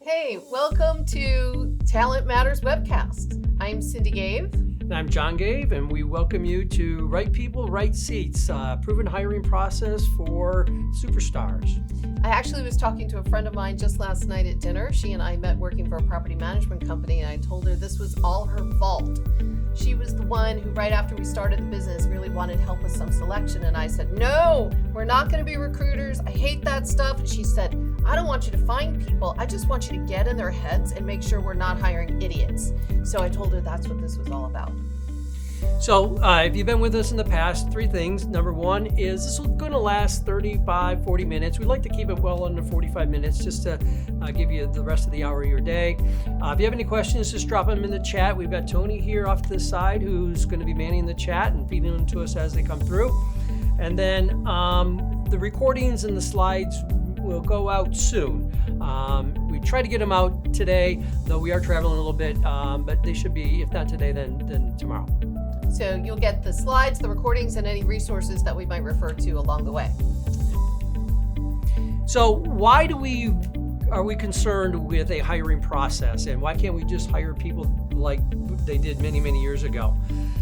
Hey, welcome to Talent Matters Webcast. I'm Cindy Gave. And I'm John Gave, and we welcome you to Right People, Right Seats, proven hiring process for superstars. I actually was talking to a friend of mine just last night at dinner. She and I met working for a property management company, and I told her this was all her fault. She was the one who, right after we started the business, really wanted help with some selection. And I said, no, we're not going to be recruiters. I hate that stuff. And she said, I don't want you to find people. I just want you to get in their heads and make sure we're not hiring idiots. So I told her that's what this was all about. So if you've been with us in the past, three things. Number one is this is going to last 35, 40 minutes. We'd like to keep it well under 45 minutes just to give you the rest of the hour of your day. If you have any questions, just drop them in the chat. We've got Tony here off to the side who's going to be manning the chat and feeding them to us as they come through. And then the recordings and the slides will go out soon. We try to get them out today, though we are traveling a little bit, but they should be, if not today, then tomorrow. So you'll get the slides, the recordings, and any resources that we might refer to along the way. So why are we concerned with a hiring process, and why can't we just hire people like they did many, many years ago?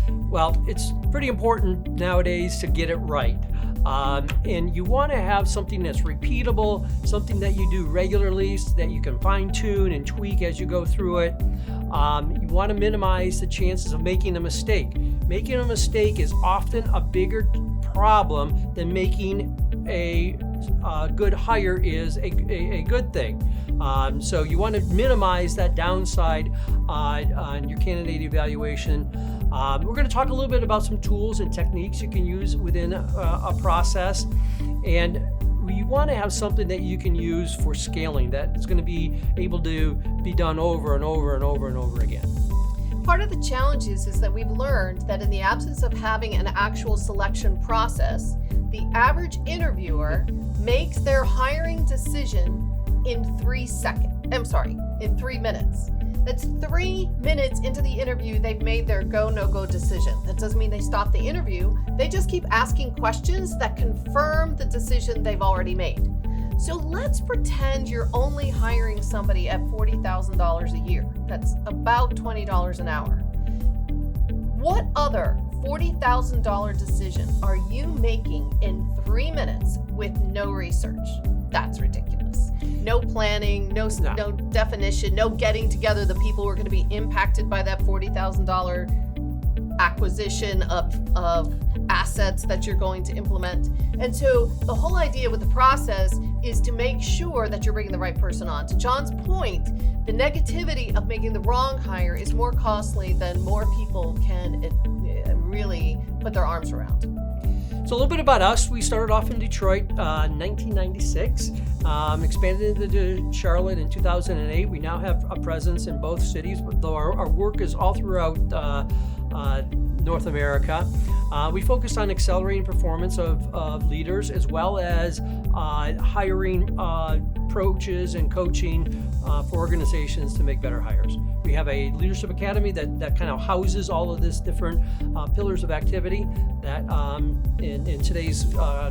Well, it's pretty important nowadays to get it right. And you want to have something that's repeatable, something that you do regularly so that you can fine tune and tweak as you go through it. You want to minimize the chances of making a mistake. Making a mistake is often a bigger problem than making a good hire is a good thing. So you want to minimize that downside on your candidate evaluation. We're going to talk a little bit about some tools and techniques you can use within a process. And we want to have something that you can use for scaling that is going to be able to be done over and over and over and over again. Part of the challenge is that we've learned that in the absence of having an actual selection process, the average interviewer makes their hiring decision in 3 minutes. That's 3 minutes into the interview, they've made their go, no-go decision. That doesn't mean they stop the interview. They just keep asking questions that confirm the decision they've already made. So let's pretend you're only hiring somebody at $40,000 a year. That's about $20 an hour. What other $40,000 decision are you making in 3 minutes with no research? That's ridiculous. No planning, no definition, no getting together the people who are going to be impacted by that $40,000 acquisition of assets that you're going to implement. And so the whole idea with the process is to make sure that you're bringing the right person on. To John's point, the negativity of making the wrong hire is more costly than more people can really put their arms around. So a little bit about us. We started off in Detroit in 1996, expanded into Charlotte in 2008. We now have a presence in both cities, but though our work is all throughout North America. We focus on accelerating performance of leaders as well as hiring approaches and coaching for organizations to make better hires. We have a leadership academy that kind of houses all of this different pillars of activity that in today's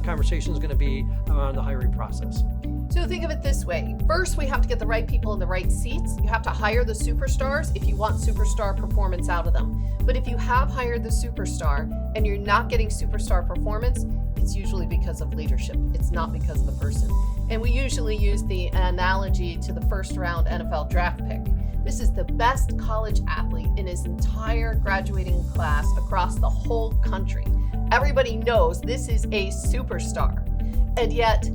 conversation is going to be around the hiring process. So think of it this way. First, we have to get the right people in the right seats. You have to hire the superstars if you want superstar performance out of them. But if you have hired the superstar and you're not getting superstar performance, it's usually because of leadership. It's not because of the person. And we usually use the analogy to the first round NFL draft pick. This is the best college athlete in his entire graduating class across the whole country. Everybody knows this is a superstar. And yet,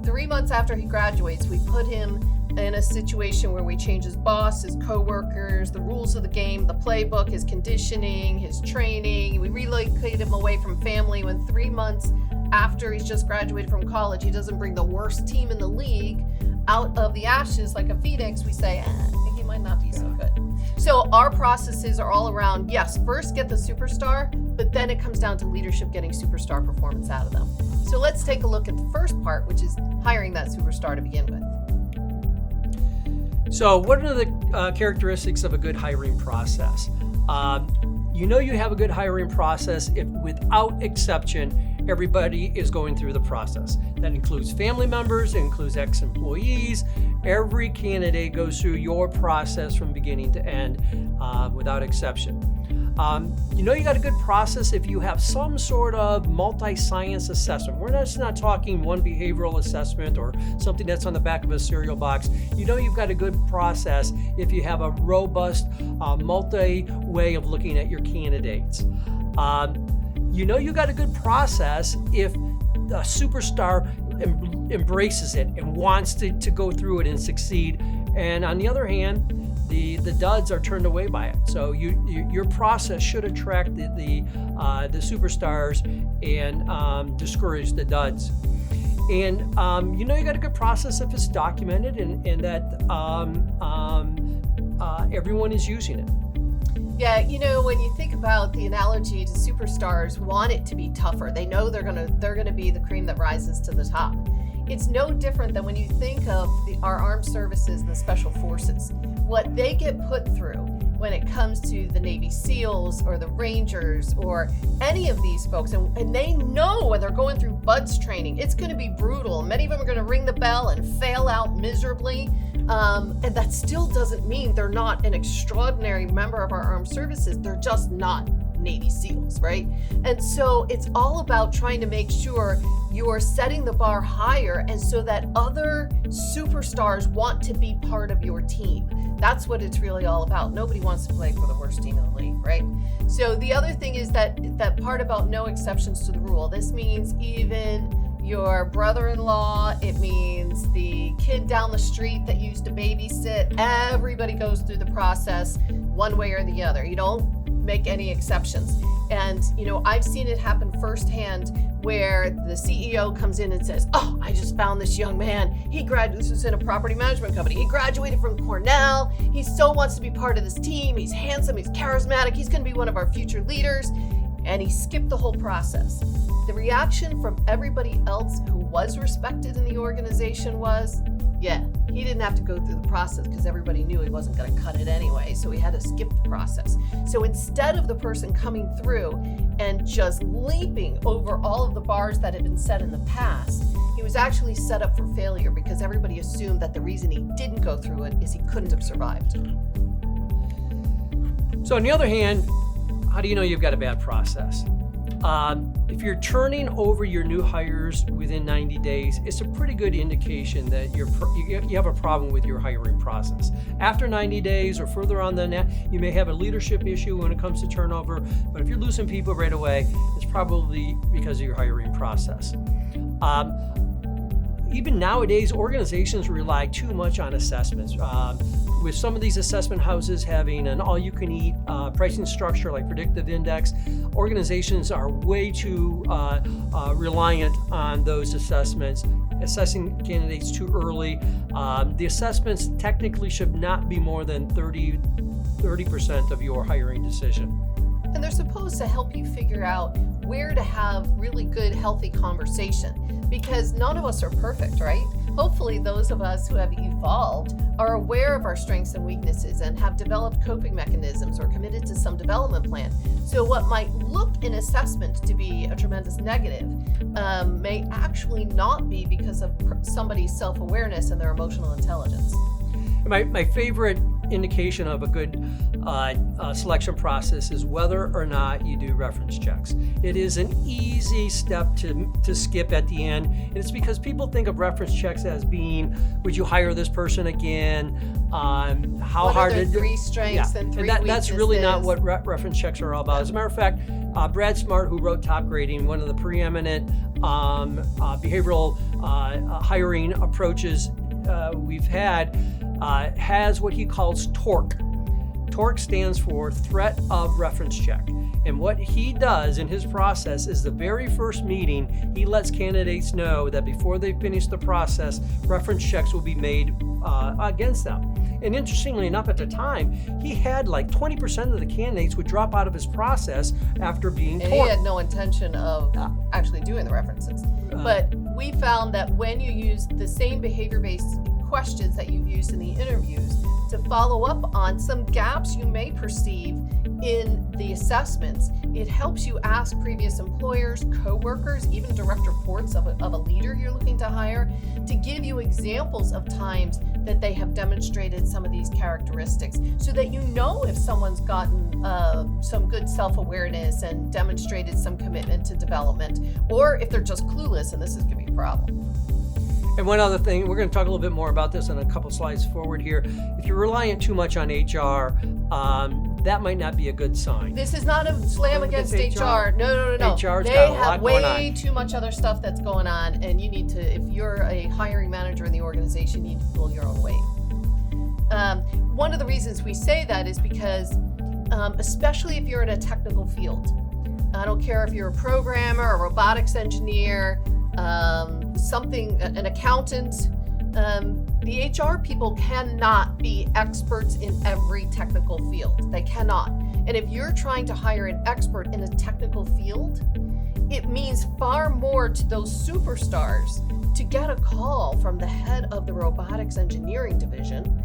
3 months after he graduates, we put him in a situation where we change his boss, his coworkers, the rules of the game, the playbook, his conditioning, his training. We relocate him away from family. When 3 months after he's just graduated from college, he doesn't bring the worst team in the league out of the ashes like a phoenix. We say, I think he might not be so good. So our processes are all around, yes, first get the superstar, but then it comes down to leadership getting superstar performance out of them. So let's take a look at the first part, which is hiring that superstar to begin with. So what are the characteristics of a good hiring process? You know you have a good hiring process if, without exception, everybody is going through the process. That includes family members, it includes ex-employees. Every candidate goes through your process from beginning to end without exception. You know you got a good process if you have some sort of multi-science assessment. We're just not talking one behavioral assessment or something that's on the back of a cereal box. You know you've got a good process if you have a robust multi-way of looking at your candidates. You know you got a good process if the superstar embraces it and wants to go through it and succeed. And on the other hand, the duds are turned away by it. So your process should attract the superstars and discourage the duds. And you know you got a good process if it's documented and that everyone is using it. Yeah, you know, when you think about the analogy to superstars want it to be tougher. They know they're gonna be the cream that rises to the top. It's no different than when you think of our armed services and the special forces. What they get put through when it comes to the Navy SEALs or the Rangers or any of these folks, and they know when they're going through BUDS training, it's going to be brutal. Many of them are going to ring the bell and fail out miserably. And that still doesn't mean they're not an extraordinary member of our armed services. They're just not Navy SEALs, right? And so it's all about trying to make sure you're setting the bar higher and so that other superstars want to be part of your team. That's what it's really all about. Nobody wants to play for the worst team in the league, right? So the other thing is that part about no exceptions to the rule. This means even your brother-in-law, it means the kid down the street that used to babysit. Everybody goes through the process one way or the other. You don't make any exceptions. And, you know, I've seen it happen firsthand where the CEO comes in and says, oh, I just found this young man. This was in a property management company. He graduated from Cornell. He so wants to be part of this team. He's handsome. He's charismatic. He's going to be one of our future leaders. And he skipped the whole process. The reaction from everybody else who was respected in the organization was, yeah, he didn't have to go through the process because everybody knew he wasn't going to cut it anyway, so he had to skip the process. So instead of the person coming through and just leaping over all of the bars that had been set in the past, he was actually set up for failure because everybody assumed that the reason he didn't go through it is he couldn't have survived. So on the other hand, how do you know you've got a bad process? If you're turning over your new hires within 90 days, it's a pretty good indication that you have a problem with your hiring process. After 90 days or further on than that, you may have a leadership issue when it comes to turnover, but if you're losing people right away, it's probably because of your hiring process. Even nowadays, organizations rely too much on assessments. With some of these assessment houses having an all-you-can-eat pricing structure like predictive index, organizations are way too reliant on those assessments, assessing candidates too early. The assessments technically should not be more than 30% of your hiring decision. And they're supposed to help you figure out where to have really good, healthy conversation, because none of us are perfect, right? Hopefully those of us who have evolved are aware of our strengths and weaknesses and have developed coping mechanisms or committed to some development plan. So what might look in assessment to be a tremendous negative may actually not be because of somebody's self-awareness and their emotional intelligence. My favorite indication of a good selection process is whether or not you do reference checks. It is an easy step to skip at the end, and it's because people think of reference checks as being, would you hire this person again? How what hard are to their three strengths and three weaknesses? That's really not what reference checks are all about. As a matter of fact, Brad Smart, who wrote Top Grading, one of the preeminent behavioral hiring approaches we've had, has what he calls TORC. TORC stands for Threat of Reference Check. And what he does in his process is the very first meeting, he lets candidates know that before they finish the process, reference checks will be made against them. And interestingly enough, at the time, he had like 20% of the candidates would drop out of his process after being TORC. And he had no intention of actually doing the references. But we found that when you use the same behavior-based questions that you've used in the interviews to follow up on some gaps you may perceive in the assessments. It helps you ask previous employers, coworkers, even direct reports of a leader you're looking to hire, to give you examples of times that they have demonstrated some of these characteristics, so that you know if someone's gotten some good self-awareness and demonstrated some commitment to development, or if they're just clueless and this is going to be a problem. And one other thing, we're going to talk a little bit more about this in a couple slides forward here. If you're relying too much on HR, that might not be a good sign. This is not a slam against HR. No. HR's they got a have lot going way on. too much other stuff that's going on, and you need to, if you're a hiring manager in the organization, you need to pull your own weight. One of the reasons we say that is because, especially if you're in a technical field, I don't care if you're a programmer, a robotics engineer, an accountant, the HR people cannot be experts in every technical field. They cannot. And if you're trying to hire an expert in a technical field, it means far more to those superstars to get a call from the head of the robotics engineering division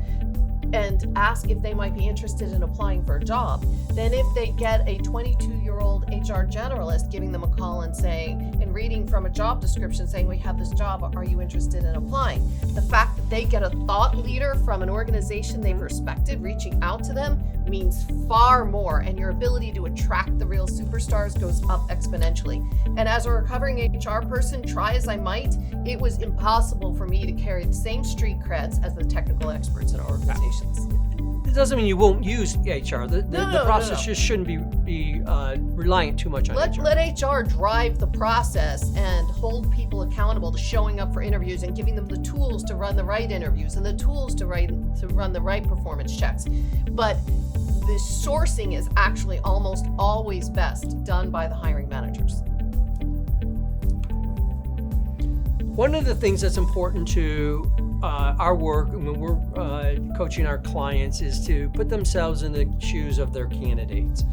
and ask if they might be interested in applying for a job than if they get a 22-year-old HR generalist giving them a call and saying, and reading from a job description saying, we have this job, are you interested in applying? The fact that they get a thought leader from an organization they've respected reaching out to them means far more, and your ability to attract the real superstars goes up exponentially. And as a recovering HR person, try as I might, it was impossible for me to carry the same street creds as the technical experts in our organizations. It doesn't mean you won't use HR. The process just shouldn't be reliant too much on HR. Let HR drive the process and hold people accountable to showing up for interviews and giving them the tools to run the right interviews and the tools to run the right performance checks. But the sourcing is actually almost always best done by the hiring managers. One of the things that's important to our work when we're coaching our clients is to put themselves in the shoes of their candidates.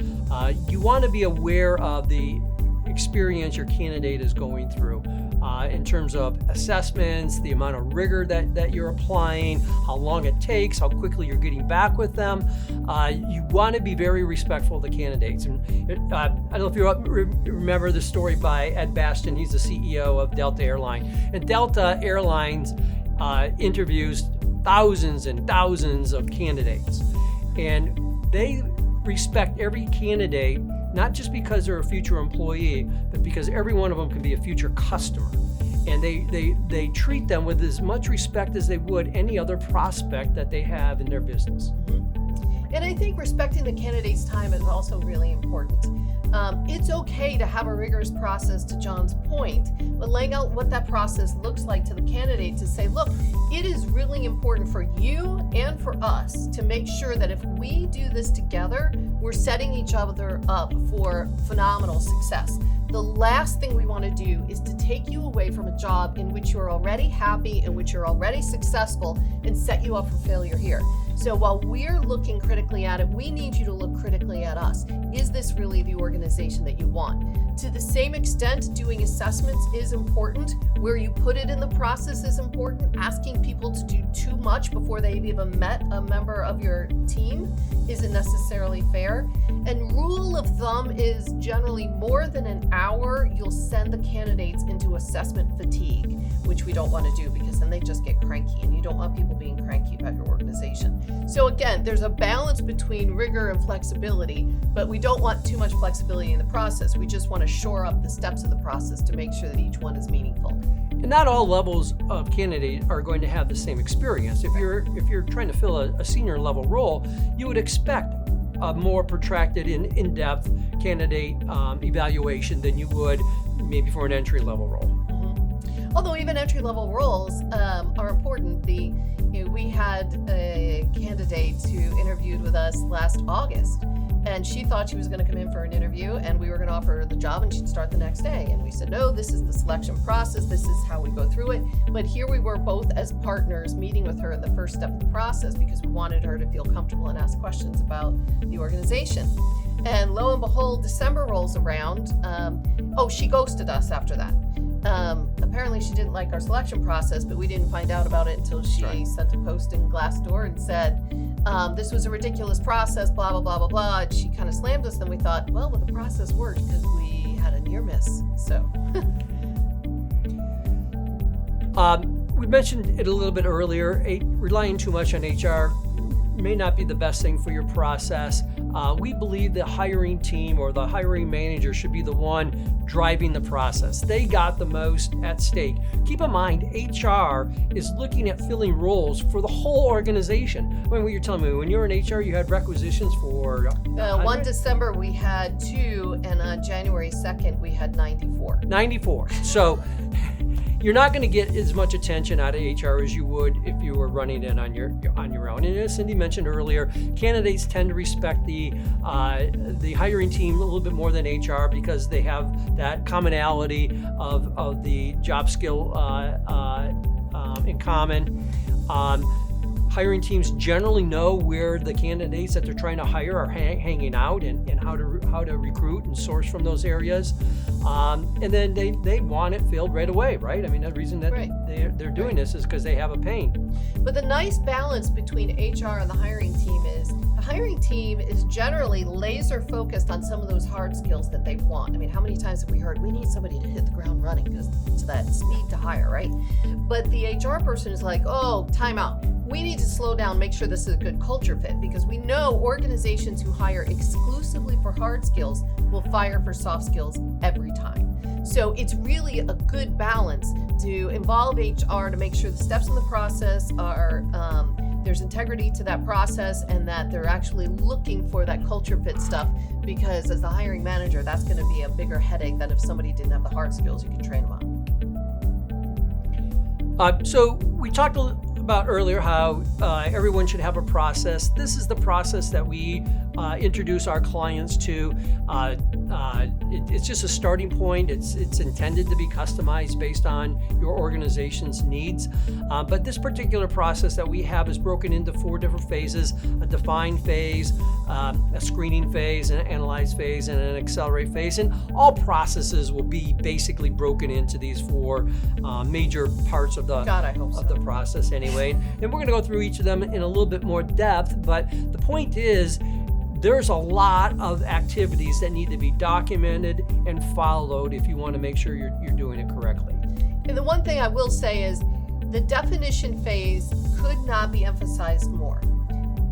You want to be aware of the experience your candidate is going through in terms of assessments, the amount of rigor that you're applying, how long it takes, how quickly you're getting back with them. You want to be very respectful of the candidates. And I don't know if you remember the story by Ed Bastian. He's the CEO of Delta Airlines. And Delta Airlines interviews thousands and thousands of candidates. And they respect every candidate, not just because they're a future employee, but because every one of them can be a future customer. And they treat them with as much respect as they would any other prospect that they have in their business. Mm-hmm. And I think respecting the candidate's time is also really important. It's okay to have a rigorous process, to John's point, but laying out what that process looks like to the candidate to say, look, it is really important for you and for us to make sure that if we do this together, we're setting each other up for phenomenal success. The last thing we want to do is to take you away from a job in which you're already happy, in which you're already successful, and set you up for failure here. So while we're looking critically at it, we need you to look critically at us. Is this really the organization that you want? To the same extent, doing assessments is important. Where you put it in the process is important. Asking people to do too much before they've even met a member of your team isn't necessarily fair. And rule of thumb is generally more than an hour, you'll send the candidates into assessment fatigue, which we don't want to do because then they just get cranky, and you don't want people being cranky about your organization. So again, there's a balance between rigor and flexibility, but we don't want too much flexibility in the process. We just want to shore up the steps of the process to make sure that each one is meaningful. And not all levels of candidate are going to have the same experience. If you're trying to fill a senior level role, you would expect a more protracted and in-depth candidate evaluation than you would maybe for an entry-level role. Mm-hmm. Although even entry-level roles are important. We had a candidate who interviewed with us last August, and she thought she was going to come in for an interview and we were going to offer her the job and she'd start the next day. And we said, no, this is the selection process. This is how we go through it. But here we were both as partners meeting with her in the first step of the process because we wanted her to feel comfortable and ask questions about the organization. And lo and behold, December rolls around. She ghosted us after that. apparently she didn't like our selection process, but we didn't find out about it until she sent a post in Glassdoor and said, this was a ridiculous process, blah, blah, blah, blah, blah. And she kind of slammed us. Then we thought, well, the process worked because we had a near miss. So. We mentioned it a little bit earlier. Relying too much on HR may not be the best thing for your process. We believe the hiring team or the hiring manager should be the one driving the process. They got the most at stake. Keep in mind, HR is looking at filling roles for the whole organization. I mean, what you're telling me, when you were in HR, you had requisitions for 1 December we had 2, and on January 2nd we had 94. 94. So you're not going to get as much attention out of HR as you would if you were running it on your own. And as Cindy mentioned earlier, candidates tend to respect the hiring team a little bit more than HR because they have that commonality of the job skill in common. Hiring teams generally know where the candidates that they're trying to hire are hanging out and how to recruit and source from those areas. And then they want it filled right away, right? I mean, the reason that they're doing this is because they have a pain. But the nice balance between HR and the hiring team is the hiring team is generally laser focused on some of those hard skills that they want. I mean, how many times have we heard we need somebody to hit the ground running because it's that speed to hire, right? But the HR person is like, oh, time out. We need to slow down, make sure this is a good culture fit, because we know organizations who hire exclusively for hard skills will fire for soft skills every time. So it's really a good balance to involve HR to make sure the steps in the process are, there's integrity to that process and that they're actually looking for that culture fit stuff, because as the hiring manager, that's going to be a bigger headache than if somebody didn't have the hard skills you can train them on. So we talked about earlier how everyone should have a process. This is the process that we introduce our clients to. It's just a starting point. It's intended to be customized based on your organization's needs. But this particular process that we have is broken into 4 different phases: a define phase, a screening phase, an analyze phase, and an accelerate phase. And all processes will be basically broken into these 4 major parts of the process anyway. And we're going to go through each of them in a little bit more depth. But the point is, there's a lot of activities that need to be documented and followed if you want to make sure you're doing it correctly. And the one thing I will say is the definition phase could not be emphasized more.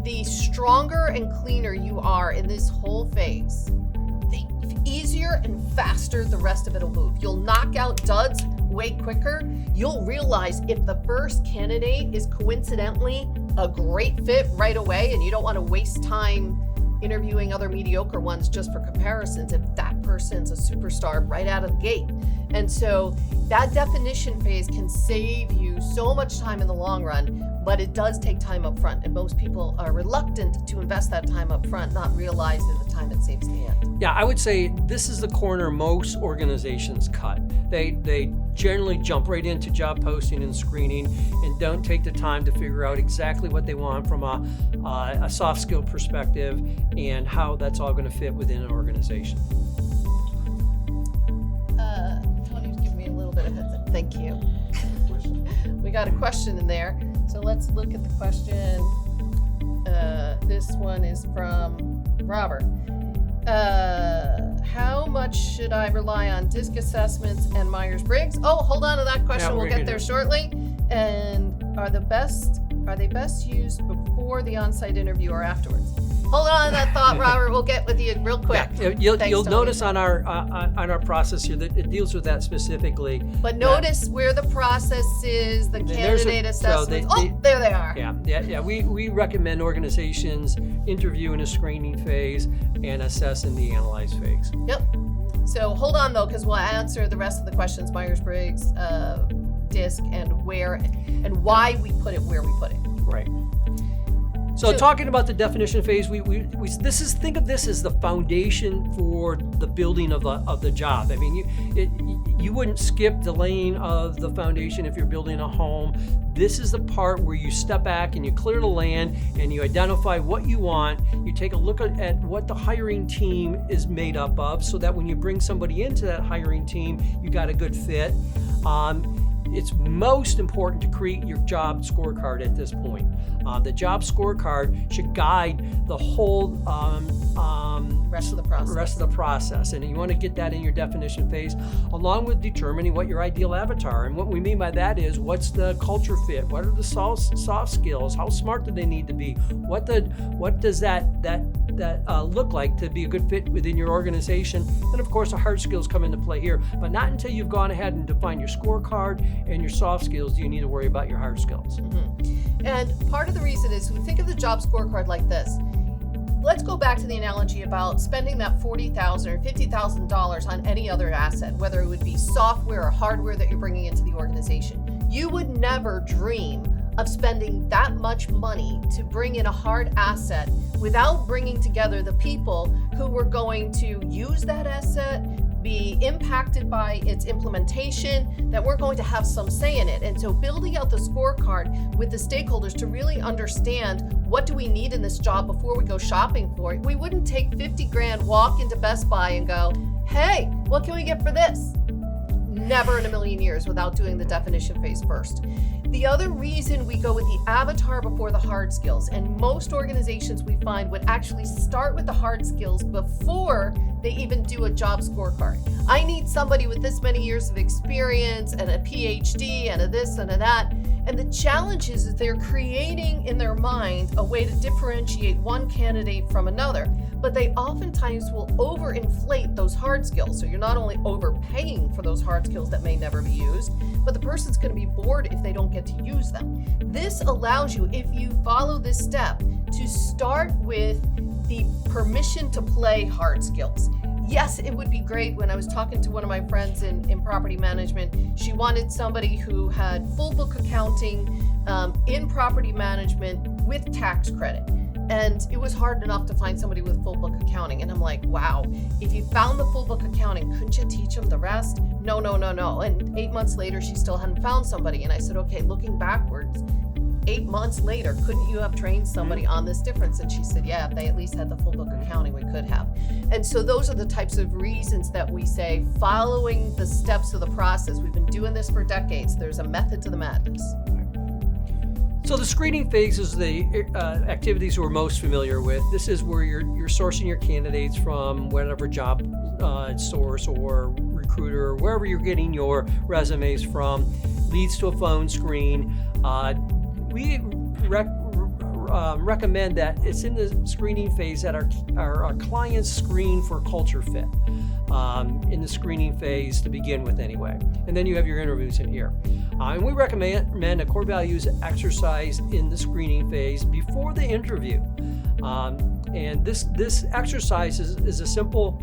The stronger and cleaner you are in this whole phase, the easier and faster the rest of it will move. You'll knock out duds way quicker. You'll realize if the first candidate is coincidentally a great fit right away and you don't want to waste time interviewing other mediocre ones just for comparisons if that person's a superstar right out of the gate. And so that definition phase can save you so much time in the long run, but it does take time up front, and most people are reluctant to invest that time up front, not realizing the time it saves in the end. Yeah, I would say this is the corner most organizations cut. They generally jump right into job posting and screening and don't take the time to figure out exactly what they want from a soft skill perspective and how that's all going to fit within an organization. Tony's giving me a little bit of heads up. Thank you. We got a question in there. So let's look at the question. This one is from Robert. How much should I rely on DISC assessments and Myers-Briggs? Oh, hold on to that question. We'll get there shortly. And are they best used before the on-site interview or afterwards? Hold on to that thought, Robert. We'll get with you real quick. Yeah, you'll notice on our process here that it deals with that specifically. But notice where the process is, the candidate assessments. There they are. Yeah. We recommend organizations interview in a screening phase and assess in the analyze phase. Yep. So hold on though, because we'll answer the rest of the questions: Myers-Briggs, DISC, and where and why we put it where we put it. Right. So talking about the definition phase, we think of this as the foundation for the building of the job. I mean, you wouldn't skip the laying of the foundation if you're building a home. This is the part where you step back and you clear the land and you identify what you want. You take a look at what the hiring team is made up of, so that when you bring somebody into that hiring team, you got a good fit. It's most important to create your job scorecard at this point. The job scorecard should guide the whole rest of the process. And you want to get that in your definition phase, along with determining what your ideal avatar. And what we mean by that is, what's the culture fit? What are the soft skills? How smart do they need to be? What does that look like to be a good fit within your organization? And of course, the hard skills come into play here, but not until you've gone ahead and defined your scorecard and your soft skills do you need to worry about your hard skills. Mm-hmm. And part of the reason is, we think of the job scorecard like this. Let's go back to the analogy about spending that $40,000 or $50,000 on any other asset, whether it would be software or hardware that you're bringing into the organization. You would never dream of spending that much money to bring in a hard asset without bringing together the people who were going to use that asset, be impacted by its implementation, that we're going to have some say in it. And so building out the scorecard with the stakeholders to really understand, what do we need in this job before we go shopping for it? We wouldn't take 50 grand, walk into Best Buy and go, hey, what can we get for this? Never in a million years without doing the definition phase first. The other reason we go with the avatar before the hard skills, and most organizations we find would actually start with the hard skills before they even do a job scorecard. I need somebody with this many years of experience and a PhD and a this and a that. And the challenge is they're creating in their mind a way to differentiate one candidate from another, but they oftentimes will overinflate those hard skills. So you're not only overpaying for those hard skills that may never be used, but the person's going to be bored if they don't get to use them. This allows you, if you follow this step, to start with the permission to play hard skills. Yes, it would be great. When I was talking to one of my friends in property management, she wanted somebody who had full book accounting in property management with tax credit. And it was hard enough to find somebody with full book accounting. And I'm like, wow, if you found the full book accounting, couldn't you teach them the rest? No. And 8 months later, she still hadn't found somebody. And I said, okay, looking backwards, 8 months later, couldn't you have trained somebody on this difference? And she said, yeah, if they at least had the full book accounting, we could have. And so those are the types of reasons that we say, following the steps of the process. We've been doing this for decades. There's a method to the madness. So the screening phase is the activities we're most familiar with. This is where you're sourcing your candidates from whatever job source or recruiter, or wherever you're getting your resumes from. Leads to a phone screen. We recommend that it's in the screening phase that our clients screen for culture fit in the screening phase to begin with anyway. And then you have your interviews in here. And we recommend a core values exercise in the screening phase before the interview. And this exercise is a simple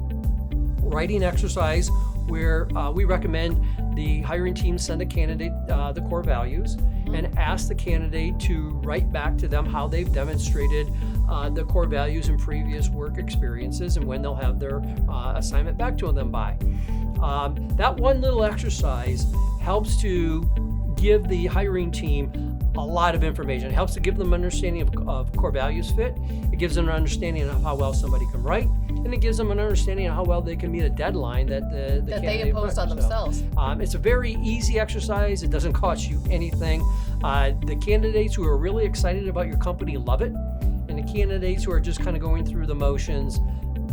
writing exercise where we recommend the hiring team send a candidate the core values and ask the candidate to write back to them how they've demonstrated the core values in previous work experiences and when they'll have their assignment back to them by. That one little exercise helps to give the hiring team a lot of information. It helps to give them an understanding of core values fit. It gives them an understanding of how well somebody can write, and it gives them an understanding of how well they can meet a deadline that that they imposed on themselves. It's a very easy exercise. It doesn't cost you anything. The candidates who are really excited about your company love it, and the candidates who are just kind of going through the motions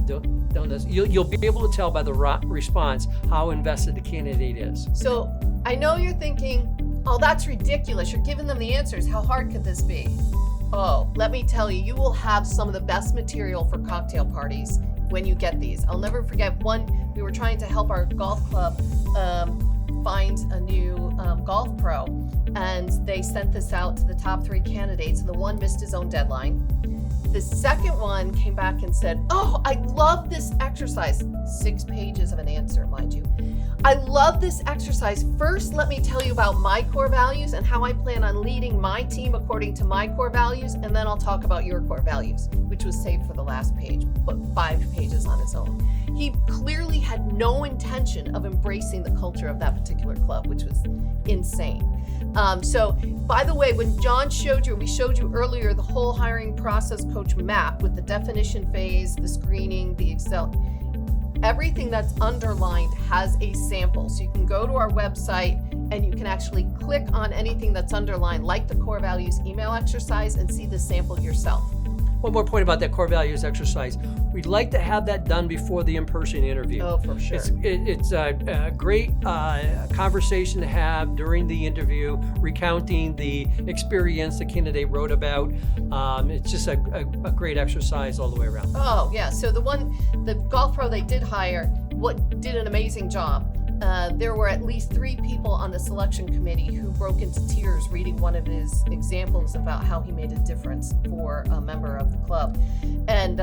don't. You'll be able to tell by the response how invested the candidate is. So I know you're thinking, oh, that's ridiculous. You're giving them the answers. How hard could this be? Oh, let me tell you, you will have some of the best material for cocktail parties when you get these. I'll never forget one, we were trying to help our golf club find a new golf pro, and they sent this out to the top 3 candidates, and the one missed his own deadline. The second one came back and said, oh, I love this exercise. 6 pages of an answer, mind you. I love this exercise. First, let me tell you about my core values and how I plan on leading my team according to my core values, and then I'll talk about your core values, which was saved for the last page, but 5 pages on its own. He clearly had no intention of embracing the culture of that particular club, which was insane. So, by the way, when John showed you, we showed you earlier the whole hiring process coach map with the definition phase, the screening, the Excel. Everything that's underlined has a sample. So you can go to our website and you can actually click on anything that's underlined, like the core values email exercise, and see the sample yourself. One more point about that core values exercise. We'd like to have that done before the in-person interview. Oh, for sure. It's a great conversation to have during the interview, recounting the experience the candidate wrote about. It's just a great exercise all the way around. Oh, yeah. So the golf pro they did hire, did an amazing job. There were at least 3 people on the selection committee who broke into tears reading one of his examples about how he made a difference for a member of the club. And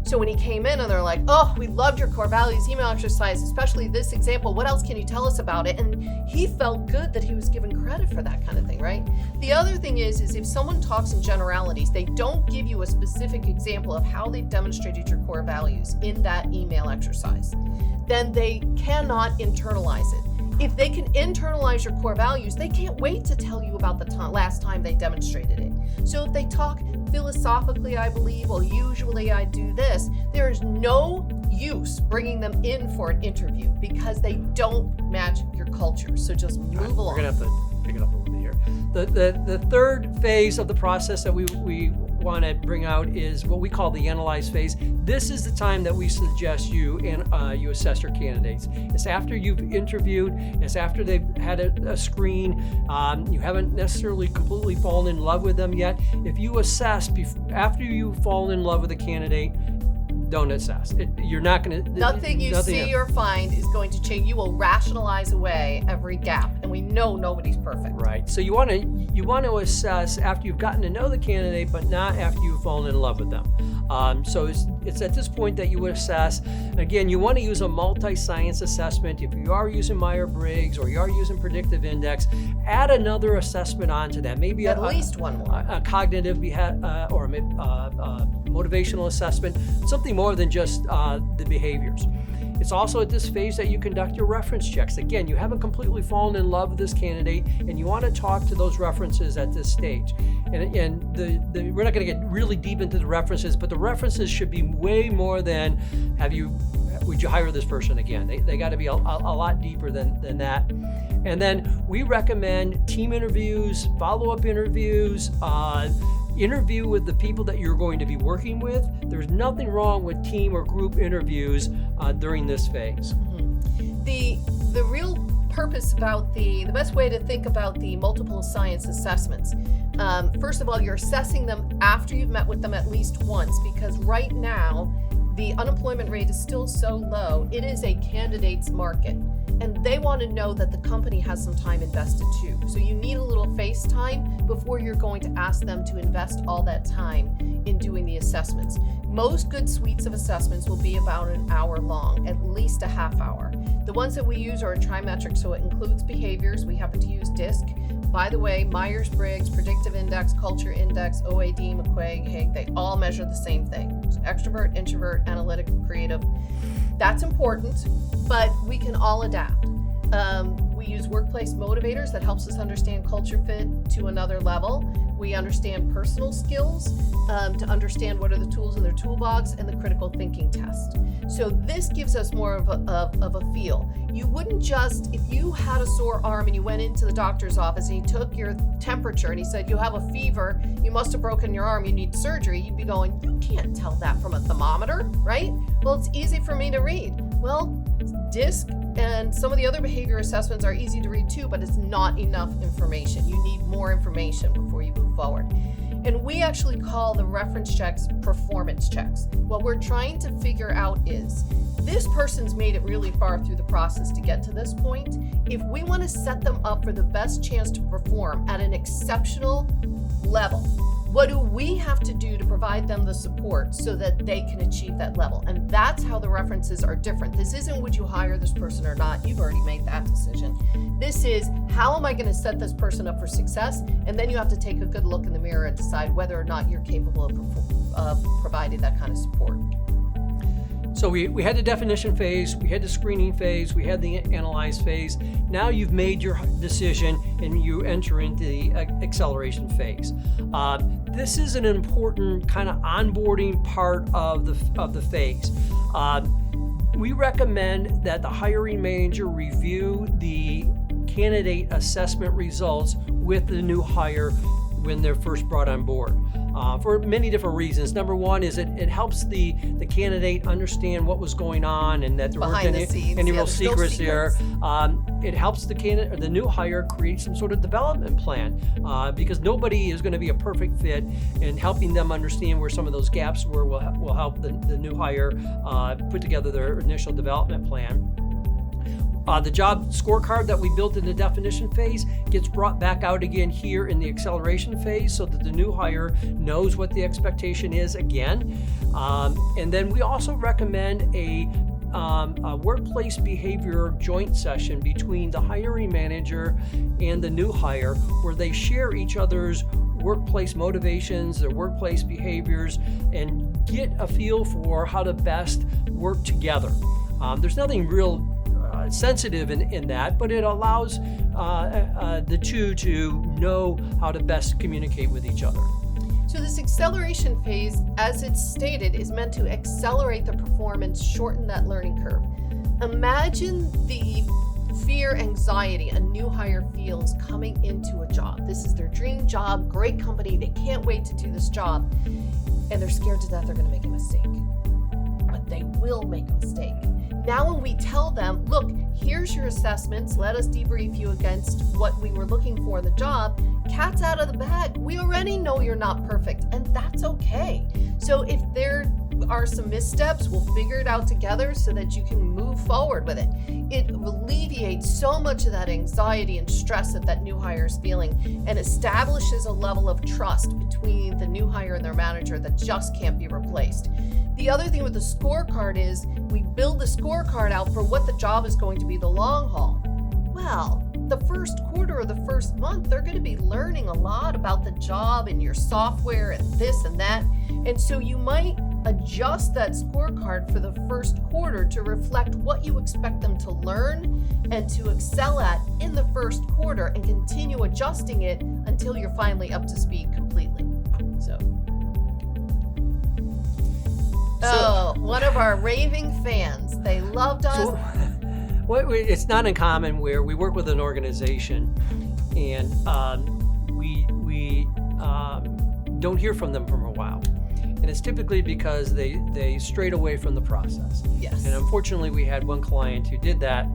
so when he came in and they're like, oh, we loved your core values email exercise, especially this example. What else can you tell us about it? And he felt good that he was given credit for that kind of thing, right? The other thing is if someone talks in generalities, they don't give you a specific example of how they've demonstrated your core values in that email exercise, then they cannot internalize it. If they can internalize your core values, they can't wait to tell you about the last time they demonstrated it. So if they talk philosophically, I believe, well, usually I do this, there is no use bringing them in for an interview because they don't match your culture. So just move along. We're going to have to pick it up a little bit here. The third phase of the process that we want to bring out is what we call the analyze phase. This is the time that we suggest you you assess your candidates. It's after you've interviewed, it's after they've had a screen, you haven't necessarily completely fallen in love with them yet. If you assess after you've fallen in love with a candidate, don't assess. You're not going to... Nothing you see or find is going to change. You will rationalize away every gap, and we know nobody's perfect. Right. So you want to assess after you've gotten to know the candidate, but not after you've fallen in love with them. So it's at this point that you would assess. Again, you want to use a multi-science assessment. If you are using Myers-Briggs or you are using predictive index, add another assessment onto that. Maybe at least one more. A cognitive or motivational assessment, something more than just the behaviors. It's also at this phase that you conduct your reference checks. Again, you haven't completely fallen in love with this candidate, and you want to talk to those references at this stage. And we're not going to get really deep into the references, but the references should be way more than would you hire this person again? They got to be a lot deeper than that. And then we recommend team interviews, follow-up interviews, interview with the people that you're going to be working with. There's nothing wrong with team or group interviews during this phase. Mm-hmm. The real purpose about the best way to think about the multiple science assessments, first of all, you're assessing them after you've met with them at least once, because right now the unemployment rate is still so low. It is a candidate's market, and they want to know that the company has some time invested too. So you need a little face time before you're going to ask them to invest all that time in doing the assessments. Most good suites of assessments will be about an hour long, at least a half hour. The ones that we use are a trimetric, so it includes behaviors. We happen to use DISC. By the way, Myers-Briggs, Predictive Index, Culture Index, OAD, McQuaig, Haig, they all measure the same thing. So extrovert, introvert, analytic, creative. That's important, but we can all adapt. We use workplace motivators that helps us understand culture fit to another level. We understand personal skills to understand what are the tools in their toolbox, and the critical thinking test. So this gives us more of a feel. You wouldn't just, if you had a sore arm and you went into the doctor's office and he took your temperature and he said, you have a fever, you must have broken your arm, you need surgery, you'd be going, you can't tell that from a thermometer, right? Well, it's easy for me to read. Well, DISC and some of the other behavior assessments are easy to read too, but it's not enough information. You need more information before you move forward. And we actually call the reference checks performance checks. What we're trying to figure out is, this person's made it really far through the process to get to this point. If we want to set them up for the best chance to perform at an exceptional level, what do we have to do to provide them the support so that they can achieve that level? And that's how the references are different. This isn't would you hire this person or not. You've already made that decision. This is how am I going to set this person up for success? And then you have to take a good look in the mirror and decide whether or not you're capable of providing that kind of support. So we had the definition phase, we had the screening phase, we had the analyze phase. Now you've made your decision and you enter into the acceleration phase. This is an important kind of onboarding part of the phase. We recommend that the hiring manager review the candidate assessment results with the new hire when they're first brought on board. For many different reasons. Number one is it helps the candidate understand what was going on and that there weren't any real secrets there. It helps the candidate or the new hire create some sort of development plan because nobody is going to be a perfect fit, and helping them understand where some of those gaps were will help the new hire put together their initial development plan. The job scorecard that we built in the definition phase gets brought back out again here in the acceleration phase so that the new hire knows what the expectation is again. And then we also recommend a workplace behavior joint session between the hiring manager and the new hire where they share each other's workplace motivations, their workplace behaviors, and get a feel for how to best work together. There's nothing real sensitive in that, but it allows the two to know how to best communicate with each other. So this acceleration phase, as it's stated, is meant to accelerate the performance, shorten that learning curve. Imagine the fear, anxiety a new hire feels coming into a job. This is their dream job, great company, they can't wait to do this job, and they're scared to death they're going to make a mistake. But they will make a mistake. Now when we tell them, look, here's your assessments, let us debrief you against what we were looking for in the job, cat's out of the bag. We already know you're not perfect, and that's okay. So if there are some missteps, we'll figure it out together so that you can move forward with it. It alleviates so much of that anxiety and stress that new hire is feeling and establishes a level of trust between the new hire and their manager that just can't be replaced. The other thing with the scorecard is we build the scorecard out for what the job is going to be the long haul. Well, the first quarter or the first month, they're going to be learning a lot about the job and your software and this and that. And so you might adjust that scorecard for the first quarter to reflect what you expect them to learn and to excel at in the first quarter, and continue adjusting it until you're finally up to speed completely. So one of our raving fans, they loved us. So, it's not uncommon where we work with an organization and we don't hear from them for a while. And it's typically because they strayed away from the process. Yes. And unfortunately, we had one client who did that,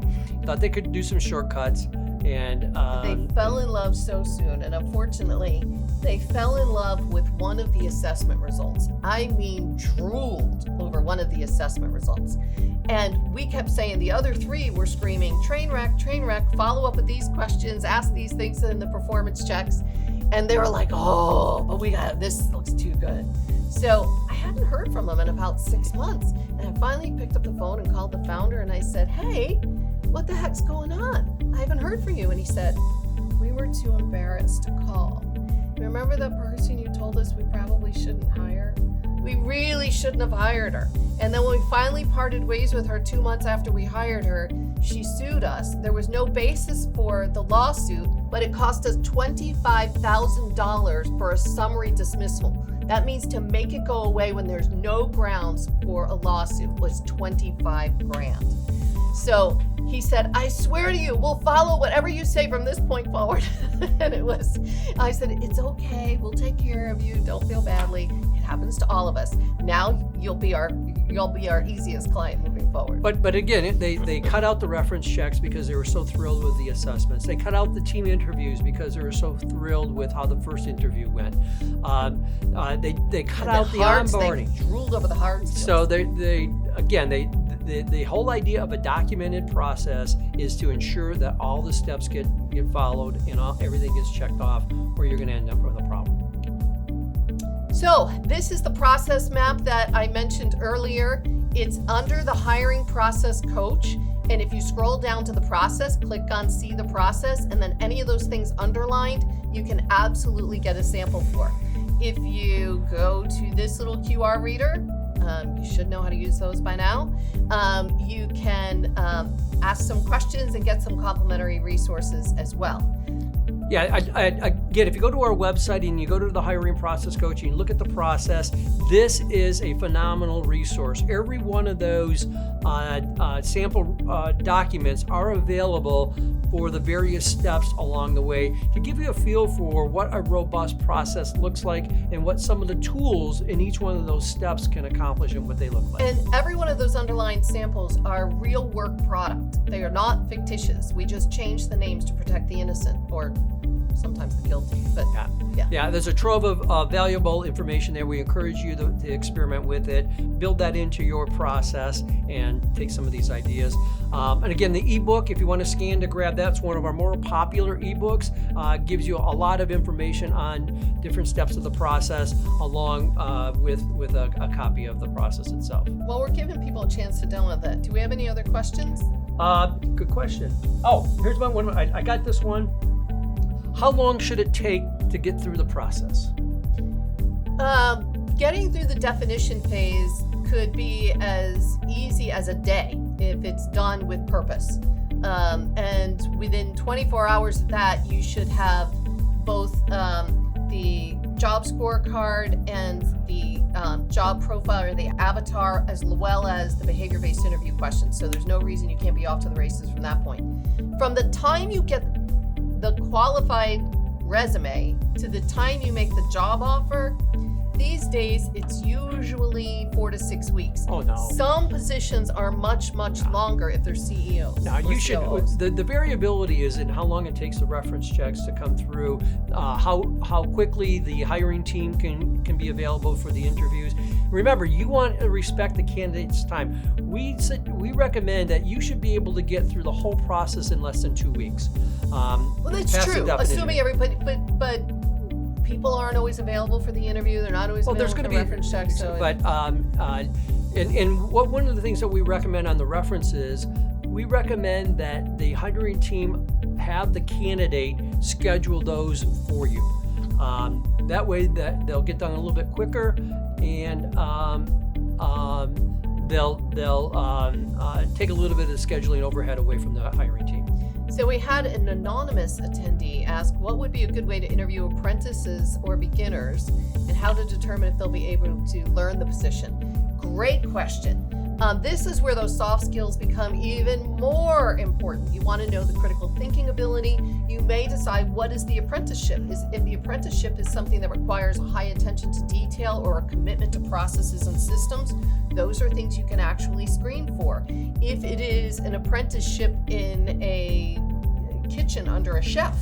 thought they could do some shortcuts, and they fell in love so soon. And unfortunately, they fell in love with one of the assessment results. I mean, drooled over one of the assessment results. And we kept saying the other three were screaming, train wreck, follow up with these questions, ask these things in the performance checks. And they were like, oh, but this looks too good. So I hadn't heard from them in about 6 months. And I finally picked up the phone and called the founder and I said, hey, what the heck's going on? I haven't heard from you. And he said, we were too embarrassed to call. Remember that person you told us we probably shouldn't hire? We really shouldn't have hired her. And then when we finally parted ways with her 2 months after we hired her, she sued us. There was no basis for the lawsuit, but it cost us $25,000 for a summary dismissal. That means to make it go away when there's no grounds for a lawsuit was $25,000. So he said, I swear to you, we'll follow whatever you say from this point forward. And I said, it's okay. We'll take care of you. Don't feel badly. It happens to all of us. Now you'll be our easiest client moving forward. But again, they cut out the reference checks because they were so thrilled with the assessments. They cut out the team interviews because they were so thrilled with how the first interview went. They cut out the onboarding. They drooled over the hard skills. So the whole idea of a documented process is to ensure that all the steps get followed and everything gets checked off, or you're going to end up with a problem. So this is the process map that I mentioned earlier. It's under the hiring process coach. And if you scroll down to the process, click on see the process, and then any of those things underlined, you can absolutely get a sample for. If you go to this little QR reader, You should know how to use those by now. You can ask some questions and get some complimentary resources as well. Yeah, again, if you go to our website and you go to the hiring process coaching, look at the process, this is a phenomenal resource. Every one of those sample documents are available for the various steps along the way to give you a feel for what a robust process looks like and what some of the tools in each one of those steps can accomplish and what they look like. And every one of those underlying samples are real work product. They are not fictitious. We just changed the names to protect the innocent, or sometimes the guilty. But yeah, there's a trove of valuable information there. We encourage you to experiment with it, build that into your process, and take some of these ideas. And again, the ebook, if you want to scan to grab that, it's one of our more popular ebooks. Gives you a lot of information on different steps of the process, along with a copy of the process itself. Well, we're giving people a chance to download that. Do we have any other questions? Good question. Oh, here's one. I got this one. How long should it take to get through the process? Getting through the definition phase could be as easy as a day if it's done with purpose. And within 24 hours of that, you should have both the job scorecard and the job profile or the avatar, as well as the behavior-based interview questions. So there's no reason you can't be off to the races from that point. From the time you get the qualified resume to the time you make the job offer, these days it's usually 4 to 6 weeks. Oh no. Some positions are much longer if they're CEOs. Now you should. COOs. The variability is in how long it takes the reference checks to come through, how quickly the hiring team can be available for the interviews. Remember, you want to respect the candidate's time. We recommend that you should be able to get through the whole process in less than 2 weeks. Well, that's true. Assuming everybody, but people aren't always available for the interview. They're not always available for the reference check. So, but one of the things that we recommend on the references, we recommend that the hiring team have the candidate schedule those for you. That way, that they'll get done a little bit quicker, and they'll take a little bit of the scheduling overhead away from the hiring team. So we had an anonymous attendee ask what would be a good way to interview apprentices or beginners and how to determine if they'll be able to learn the position. Great question. This is where those soft skills become even more important. You want to know the critical thinking ability. You may decide what is the apprenticeship. If the apprenticeship is something that requires a high attention to detail or a commitment to processes and systems, those are things you can actually screen for. If it is an apprenticeship in a kitchen under a chef,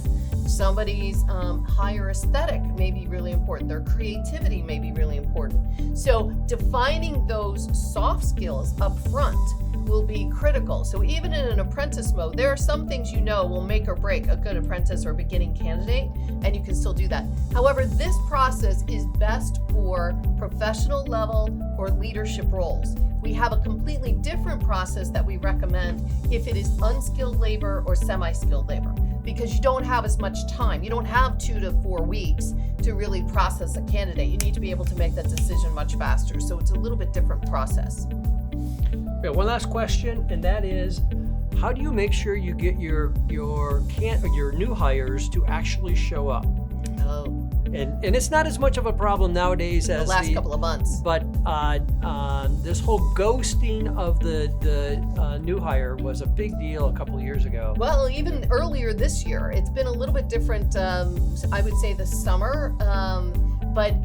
somebody's higher aesthetic may be really important. Their creativity may be really important. So defining those soft skills up front will be critical. So even in an apprentice mode, there are some things you know will make or break a good apprentice or beginning candidate, and you can still do that. However, this process is best for professional level or leadership roles. We have a completely different process that we recommend if it is unskilled labor or semi-skilled labor, because you don't have as much time. You don't have 2 to 4 weeks to really process a candidate. You need to be able to make that decision much faster. So it's a little bit different process. Okay, one last question, and that is, how do you make sure you get your new hires to actually show up? Oh. And it's not as much of a problem nowadays as the last couple of months. But this whole ghosting of the new hire was a big deal a couple of years ago. Well, even earlier this year, it's been a little bit different. I would say this summer, but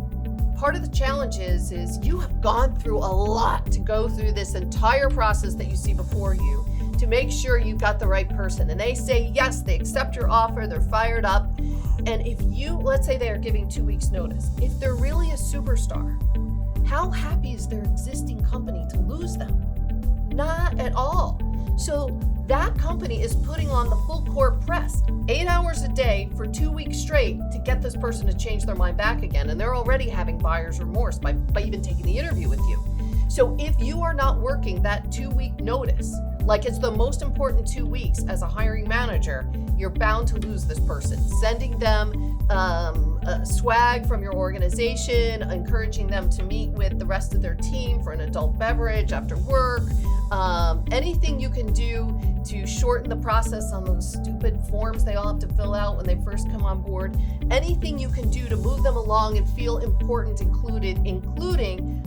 part of the challenge is you have gone through a lot to go through this entire process that you see before you to make sure you've got the right person. And they say yes, they accept your offer, they're fired up. And if let's say they are giving 2 weeks notice, if they're really a superstar, how happy is their existing company to lose them? Not at all. So that company is putting on the full court press, 8 hours a day for 2 weeks straight to get this person to change their mind back again. And they're already having buyer's remorse by even taking the interview with you. So if you are not working that 2 week notice, like it's the most important 2 weeks as a hiring manager, you're bound to lose this person. Sending them swag from your organization, encouraging them to meet with the rest of their team for an adult beverage after work. Anything you can do to shorten the process on those stupid forms they all have to fill out when they first come on board. Anything you can do to move them along and feel important, including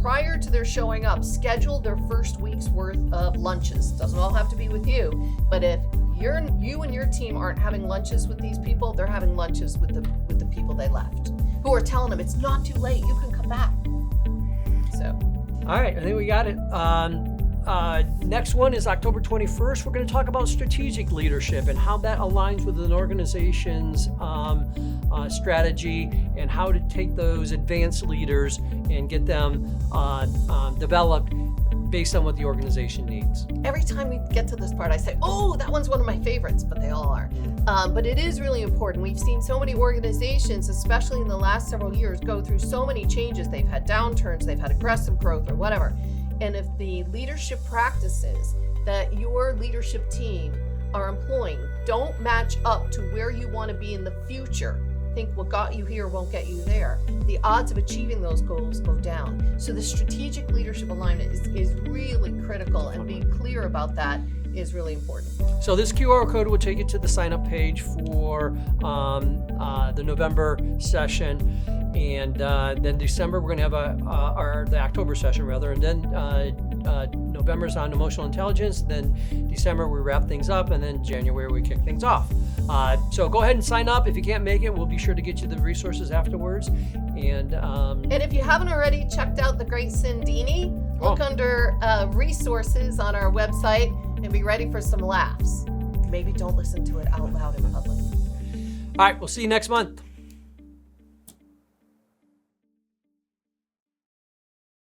prior to their showing up, schedule their first week's worth of lunches. Doesn't all have to be with you, but if you and your team aren't having lunches with these people, they're having lunches with the people they left, who are telling them it's not too late, you can come back. So, all right, I think we got it. Next one is October 21st. We're going to talk about strategic leadership and how that aligns with an organization's strategy, and how to take those advanced leaders and get them developed based on what the organization needs. Every time we get to this part, I say, oh, that one's one of my favorites, but they all are. But it is really important. We've seen so many organizations, especially in the last several years, go through so many changes. They've had downturns, they've had aggressive growth or whatever. And if the leadership practices that your leadership team are employing don't match up to where you want to be in the future, think what got you here won't get you there, the odds of achieving those goals go down. So the strategic leadership alignment is really critical, and being clear about that is really important. So this QR code will take you to the sign-up page for the November session, and then December we're going to have or the October session rather, and then November's on emotional intelligence. Then December we wrap things up, and then January we kick things off. So go ahead and sign up. If you can't make it, we'll be sure to get you the resources afterwards. And if you haven't already checked out the Great Sindini, look under resources on our website and be ready for some laughs. Maybe don't listen to it out loud in public. All right, we'll see you next month.